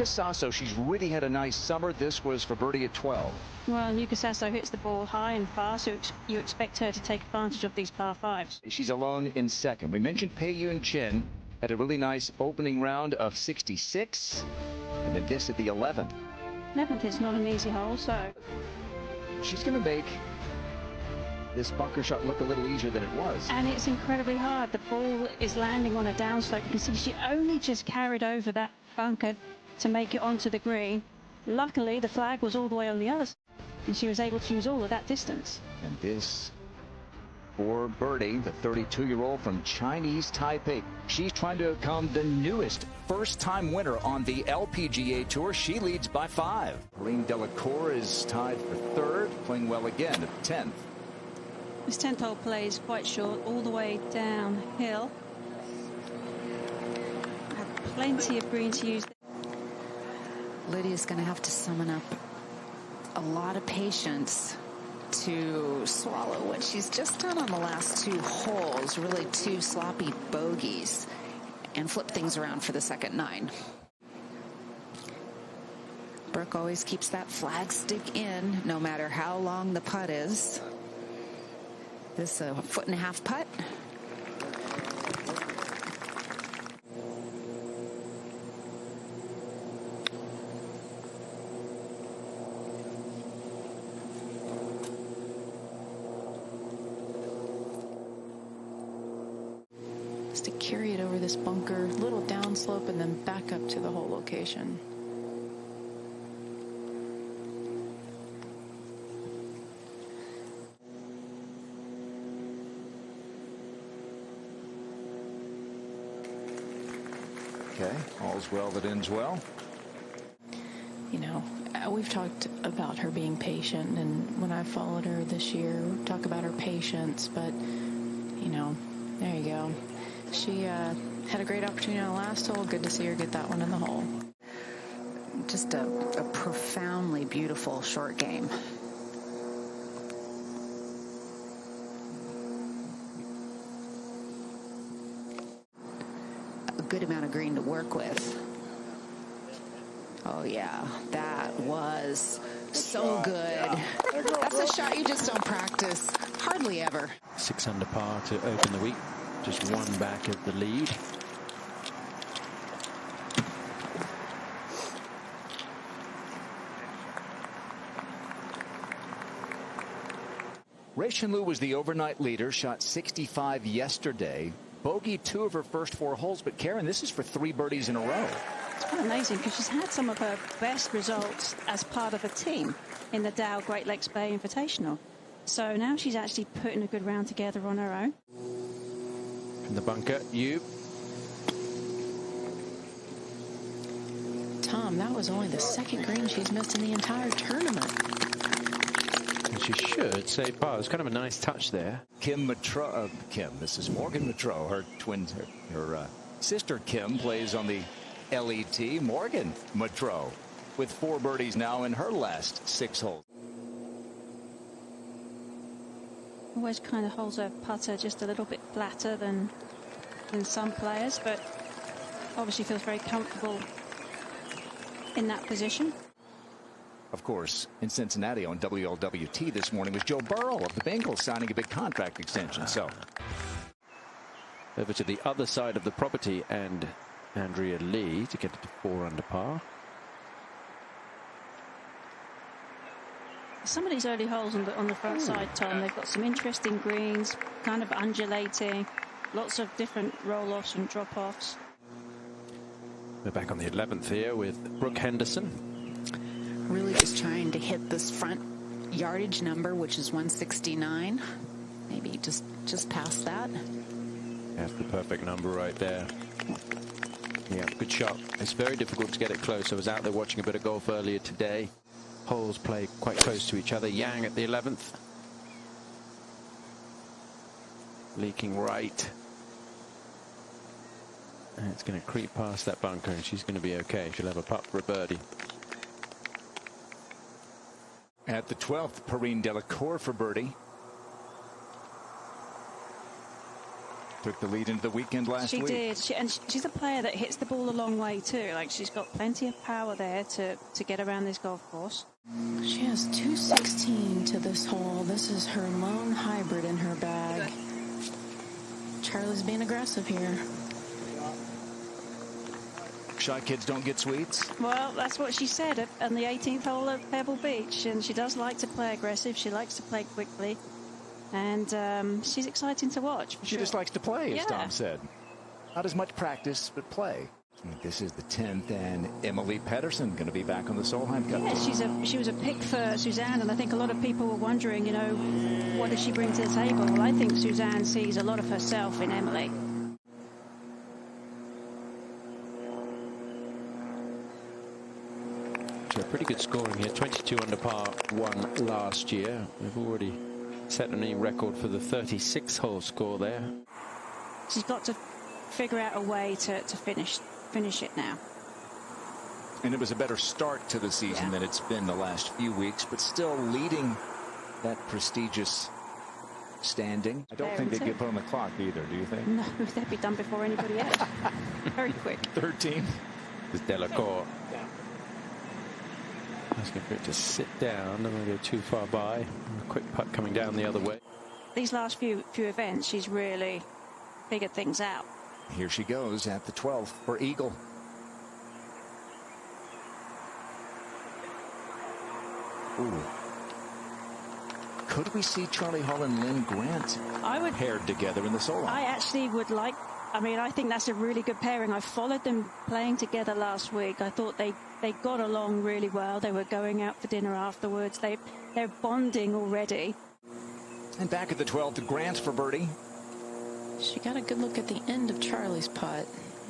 Sasso, she's really had a nice summer. This was for birdie at 12. Well, Yuka Sasso hits the ball high and fast, so you expect her to take advantage of these par fives. She's alone in second. We mentioned Pei Yun Chen had a really nice opening round of 66, and then this at the 11th. 11th is not an easy hole, so she's going to make this bunker shot look a little easier than it was. And it's incredibly hard. The ball is landing on a downslope. You can see she only just carried over that bunker to make it onto the green. Luckily, the flag was all the way on the other side, and she was able to use all of that distance. And this for birdie, the 32-year-old from Chinese Taipei. She's trying to become the newest first-time winner on the LPGA Tour. She leads by 5. Pauline Delacour is tied for 3rd, playing well again at the 10th. This 10th hole plays quite short, all the way downhill. Had plenty of green to use. Lydia's going to have to summon up a lot of patience to swallow what she's just done on the last 2 holes, really 2 sloppy bogeys, and flip things around for the second 9. Brooke always keeps that flag stick in, no matter how long the putt is. This is a 1.5 putt. Just to carry it over this bunker, little downslope, and then back up to the hole location. Okay, all's well that ends well. You know, we've talked about her being patient, and when I followed her this year, we talk about her patience, but, you know, there you go. She had a great opportunity on the last hole. Good to see her get that one in the hole. Just a profoundly beautiful short game. Good amount of green to work with. Oh yeah, that was so good. That's a shot you just don't practice hardly ever. 6 under par to open the week, just 1 back of the lead. Ray Shin-Lu was the overnight leader, shot 65 yesterday. Bogey 2 of her first 4 holes, but Karen, this is for 3 birdies in a row. It's quite amazing because she's had some of her best results as part of a team in the Dow Great Lakes Bay Invitational. So now she's actually putting a good round together on her own. In the bunker, Tom, that was only the 2nd green she's missed in the entire tournament. And she should save par. It's kind of a nice touch there. This is Morgan Matreau. Her twin, her sister Kim plays on the LET. Morgan Matreau with 4 birdies now in her last 6 holes. Always kind of holds her putter just a little bit flatter than some players, but obviously feels very comfortable in that position. Of course, in Cincinnati on WLWT this morning was Joe Burrow of the Bengals signing a big contract extension. So over to the other side of the property, and Andrea Lee to get it to 4 under par. Some of these early holes on the front side, Tom, they've got some interesting greens, kind of undulating, lots of different roll-offs and drop-offs. We're back on the 11th here with Brooke Henderson. Really just trying to hit this front yardage number, which is 169. Maybe just past that. That's the perfect number right there. Yeah, good shot. It's very difficult to get it close. I was out there watching a bit of golf earlier today. Holes play quite close to each other. Yang at the 11th. Leaking right. And it's going to creep past that bunker, and she's going to be okay. She'll have a putt for a birdie. At the 12th, Pauline Delacour for birdie. Took the lead into the weekend last week. She did. And she's a player that hits the ball a long way too. Like, she's got plenty of power there to get around this golf course. She has 216 to this hole. This is her lone hybrid in her bag. Charlie's being aggressive here. Shy kids don't get sweets. Well, that's what she said on the 18th hole at Pebble Beach. And she does like to play aggressive. She likes to play quickly. And she's exciting to watch. She just likes to play, as Tom said. Not as much practice, but play. This is the 10th, and Emily Pedersen going to be back on the Solheim Cup. Yeah, she was a pick for Suzanne, and I think a lot of people were wondering, you know, what does she bring to the table? Well, I think Suzanne sees a lot of herself in Emily. So pretty good scoring here. 22 under par, won last year. We've already set a new record for the 36-hole score there. She's got to figure out a way to finish it now. And it was a better start to the season than it's been the last few weeks, but still leading that prestigious standing. I don't think they'd get put on the clock either, do you think? No, they'd be done before anybody else. Very quick. 13. There's Delacour. Asking for it to sit down. Don't want to go too far by. A quick putt coming down the other way. These last few events, she's really figured things out. Here she goes at the 12th for Eagle. Ooh. Could we see Charlie Hull and Lynn Grant paired together in the Solheim? I actually would like. I mean, I think that's a really good pairing. I followed them playing together last week. I thought they got along really well. They were going out for dinner afterwards. They're bonding already. And back at the 12th, Grant for birdie. She got a good look at the end of Charlie's putt.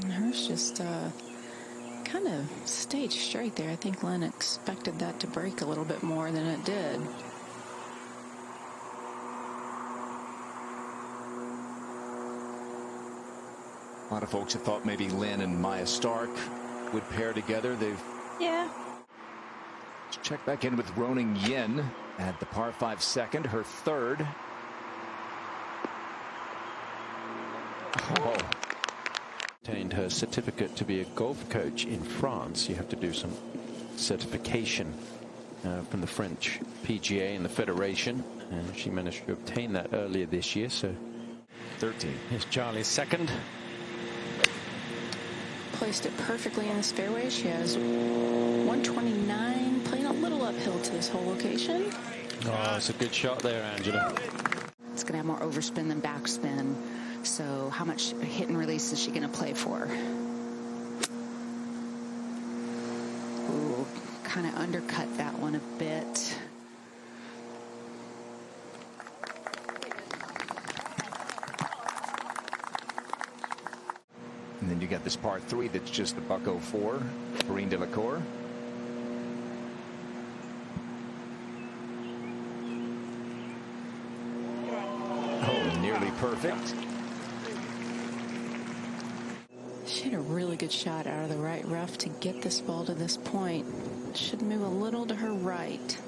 And hers just kind of stayed straight there. I think Lynn expected that to break a little bit more than it did. A lot of folks have thought maybe Lynn and Maya Stark would pair together. Yeah. Let's check back in with Roning Yin at the par 5 second, her third. Oh. Obtained her certificate to be a golf coach in France. You have to do some certification from the French PGA and the Federation, and she managed to obtain that earlier this year. So 13. Here's Charlie's second. Placed it perfectly in this fairway. She has 129, playing a little uphill to this whole location. Oh, it's a good shot there, Angela. It's going to have more overspin than backspin. So how much hit and release is she going to play for? Ooh, kind of undercut that one a bit. And then you got this par 3 that's just the .04, Breen Delacour. Oh, nearly perfect. She had a really good shot out of the right rough to get this ball to this point. Should move a little to her right.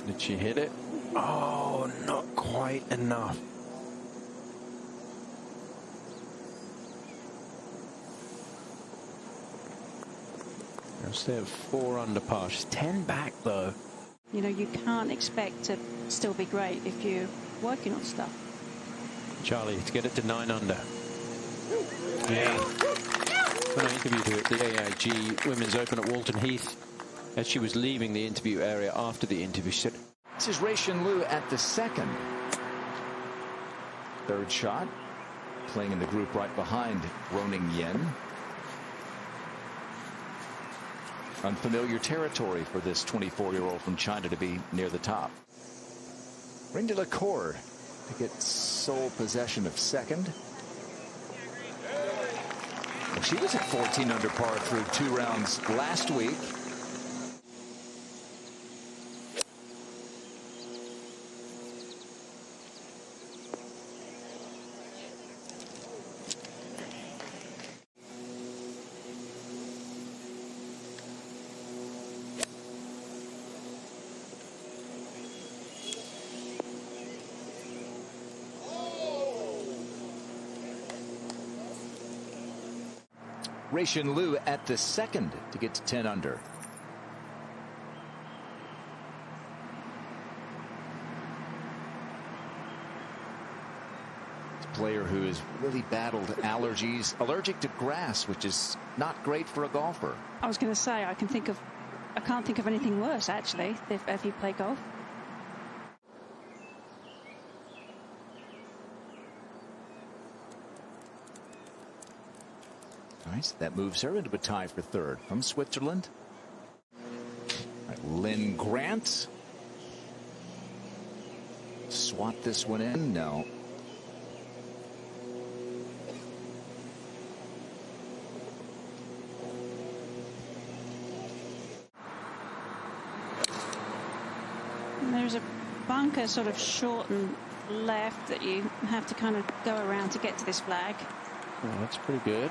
Did she hit it? Oh, not quite enough. Instead of 4 under par, she's 10 back though. You know, you can't expect to still be great if you're working on stuff. Charlie to get it to 9 under. Yeah. When I interviewed her at the AIG Women's Open at Walton Heath, as she was leaving the interview area after the interview, she said, This is Rei-Shin Liu at the second. Third shot. Playing in the group right behind Roning Yin. Unfamiliar territory for this 24-year-old from China to be near the top. Breen Delacour to get sole possession of second. Well, she was at 14 under par through 2 rounds last week. Rachin Liu at the second to get to 10 under. Player who has really battled allergies, allergic to grass, which is not great for a golfer. I was going to say, I can't think of anything worse, actually, if you play golf. Nice. That moves her into a tie for third from Switzerland. Right, Lynn Grant. Swat this one in. No. There's a bunker sort of short and left that you have to kind of go around to get to this flag. Oh, that's pretty good.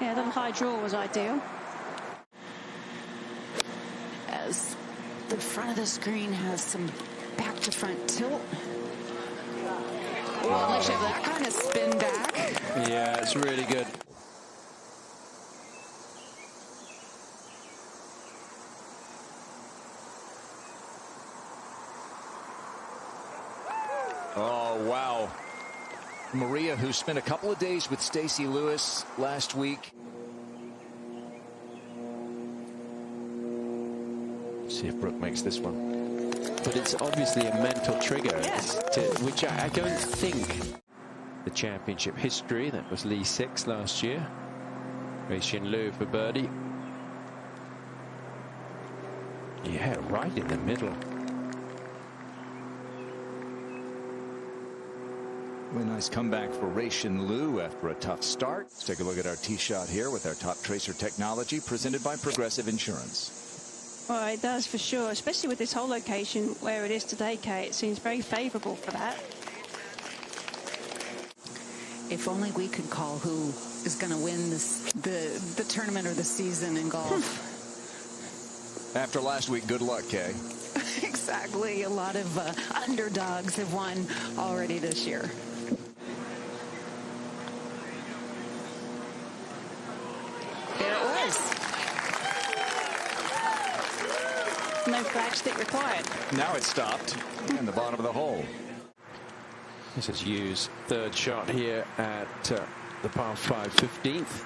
Yeah, a little high draw was ideal. As the front of the screen has some back to front tilt. Well, unless you have that kind of spin back. Yeah, it's really good. Oh, wow. Maria, who spent a couple of days with Stacy Lewis last week. See if Brooke makes this one. But it's obviously a mental trigger, Yes. which I don't think. The championship history, that was Lee 6 last year. Rachin Liu for birdie. Yeah, right in the middle. Really nice comeback for Rachin Liu after a tough start. Let's take a look at our tee shot here with our Top Tracer technology presented by Progressive Insurance. Well, it does for sure, especially with this whole location where it is today, Kate. It seems very favorable for that. If only we could call who is going to win the tournament or the season in golf. After last week, good luck, Kay. Exactly. A lot of underdogs have won already this year. There it was. No flag stick required. Now it's stopped in the bottom of the hole. This is Yu's third shot here at the par 5 15th.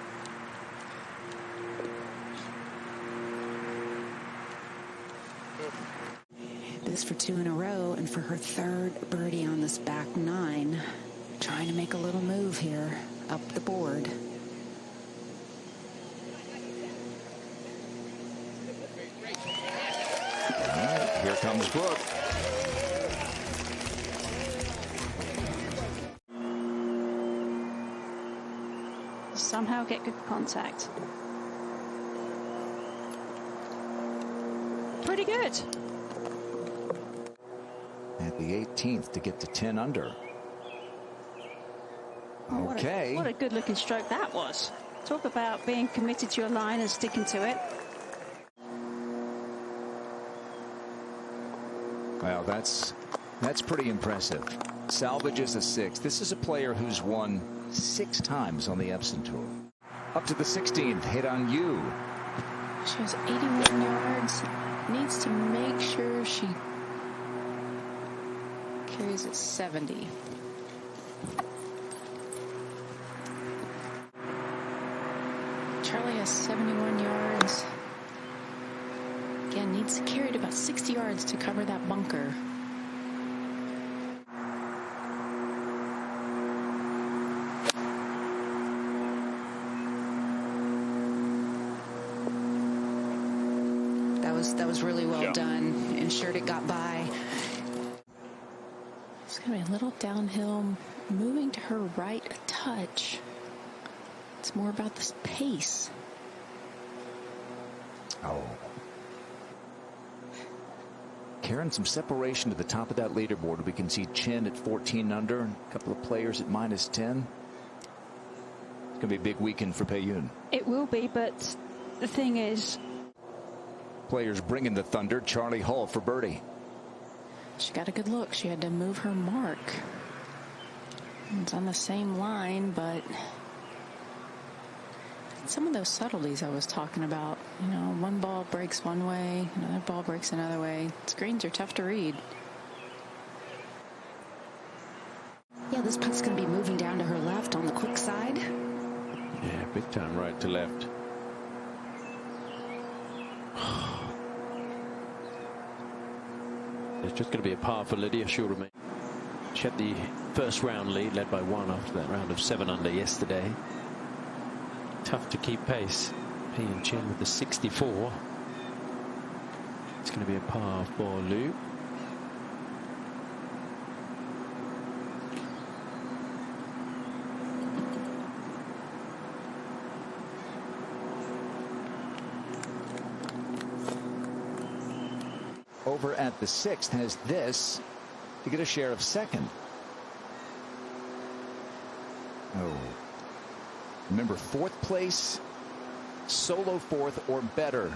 This for 2 in a row, and for her third birdie on this back 9. Trying to make a little move here up the board. All right, here comes Brooke. Somehow get good contact. Pretty good. At the 18th to get to 10 under. Oh, Okay. What a good looking stroke that was. Talk about being committed to your line and sticking to it. Well, that's pretty impressive. Salvages a 6. This is a player who's won 6 times on the Epson Tour. Up to the 16th, hit on you. She has 81 yards. Needs to make sure she carries at 70. Charlie has 71 yards. Again, needs to carry it about 60 yards to cover that bunker. That was really well done. Ensured it got by. It's going to be a little downhill, moving to her right a touch. It's more about this pace. Oh. Karen, some separation to the top of that leaderboard. We can see Chen at 14 under, and a couple of players at -10. It's going to be a big weekend for Pei-Yun. It will be, but the thing is, players bringing the thunder. Charlie Hull for birdie. She got a good look. She had to move her mark. It's on the same line, but some of those subtleties I was talking about. You know, one ball breaks one way, another ball breaks another way. Screens are tough to read. Yeah, this putt's going to be moving down to her left on the quick side. Yeah, big time right to left. It's just going to be a par for Lydia. She'll remain. She had the first round lead, led by 1 after that round of 7 under yesterday. Tough to keep pace. P and Chin with the 64. It's going to be a par for Lou. Over at the 6th has this to get a share of 2nd. Oh. Remember, 4th place, solo 4th or better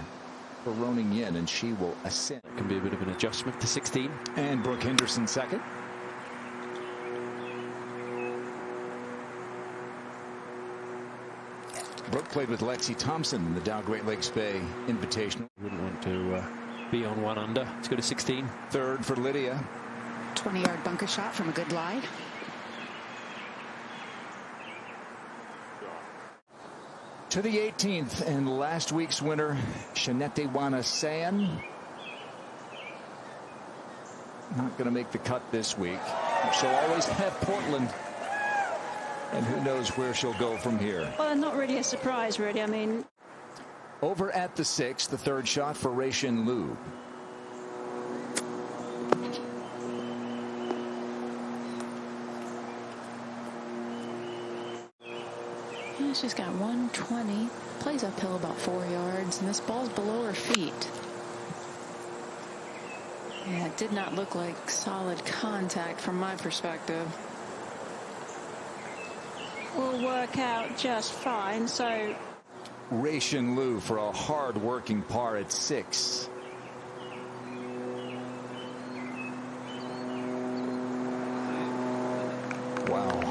for Roning Yin, and she will ascend. That can be a bit of an adjustment to 16. And Brooke Henderson 2nd. Brooke played with Lexi Thompson in the Dow Great Lakes Bay Invitational. Wouldn't want to be on 1 under. Let's go to 16. 3rd for Lydia. 20-yard bunker shot from a good lie. To the 18th, and last week's winner, Shanette Wanasayan. Not going to make the cut this week. She'll always have Portland. And who knows where she'll go from here. Well, not really a surprise, really. I mean, over at the 6th, the 3rd shot for Rei-Shin Liu. She's got 120, plays uphill about 4 yards, and this ball's below her feet. Yeah, it did not look like solid contact from my perspective. will work out just fine. So Rei-Shin Liu for a hard-working par at 6. Wow.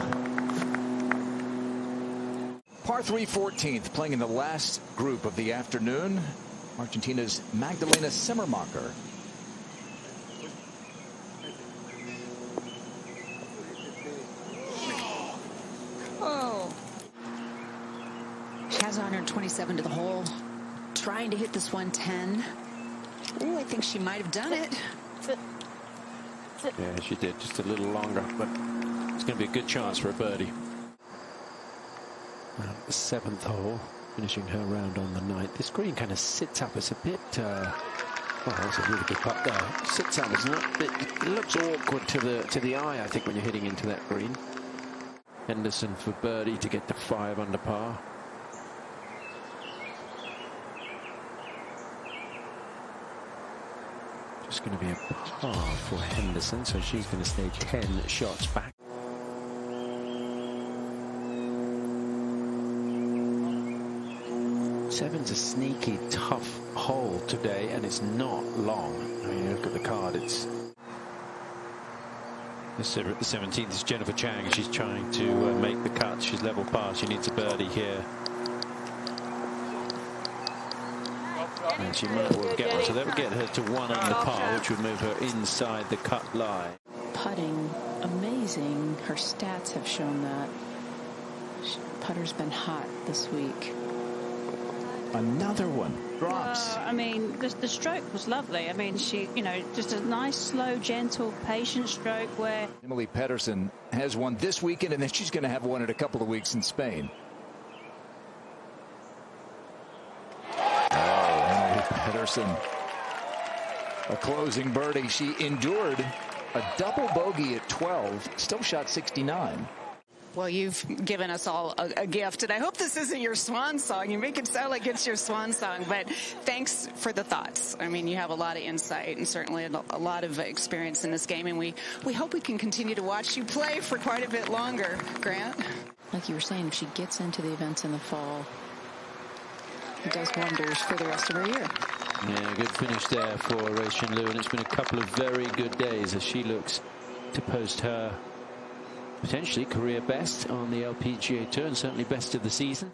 Par 3 14th, playing in the last group of the afternoon. Argentina's Magdalena Simmermacher. oh, She has 127 to the hole, trying to hit this 110. Oh, I think she might have done it. Yeah, she did, just a little longer, but it's going to be a good chance for a birdie. The 7th hole, finishing her round on the 9th. This green kind of sits up. It's a bit, well, that's a really good putt there. It sits up, isn't it? It looks awkward to the eye, I think, when you're hitting into that green. Henderson for birdie to get to 5 under par. Just going to be a par for Henderson, so she's going to stay 10 shots back. Seven's a sneaky, tough hole today, and it's not long. I mean, look at the card. It's this at the 17th is Jennifer Chang. She's trying to make the cut. She's level par. She needs a birdie here. And she might well get one, so that would get her to 1 under par, which would move her inside the cut line. Putting, amazing. Her stats have shown that. Putter's been hot this week. Another one drops. I mean, the stroke was lovely. I mean, she, you know, just a nice, slow, gentle, patient stroke where Emily Pedersen has one this weekend, and then she's going to have one in a couple of weeks in Spain. Pedersen, a closing birdie. She endured a double bogey at 12, still shot 69. Well, you've given us all a gift, and I hope this isn't your swan song. You make it sound like it's your swan song, but thanks for the thoughts. I mean, you have a lot of insight and certainly a lot of experience in this game, and we hope we can continue to watch you play for quite a bit longer, Grant. Like you were saying, if she gets into the events in the fall, it does wonders for the rest of her year. Yeah, good finish there for Rei-Shin Liu, and it's been a couple of very good days as she looks to post her potentially career best on the LPGA Tour, and certainly best of the season.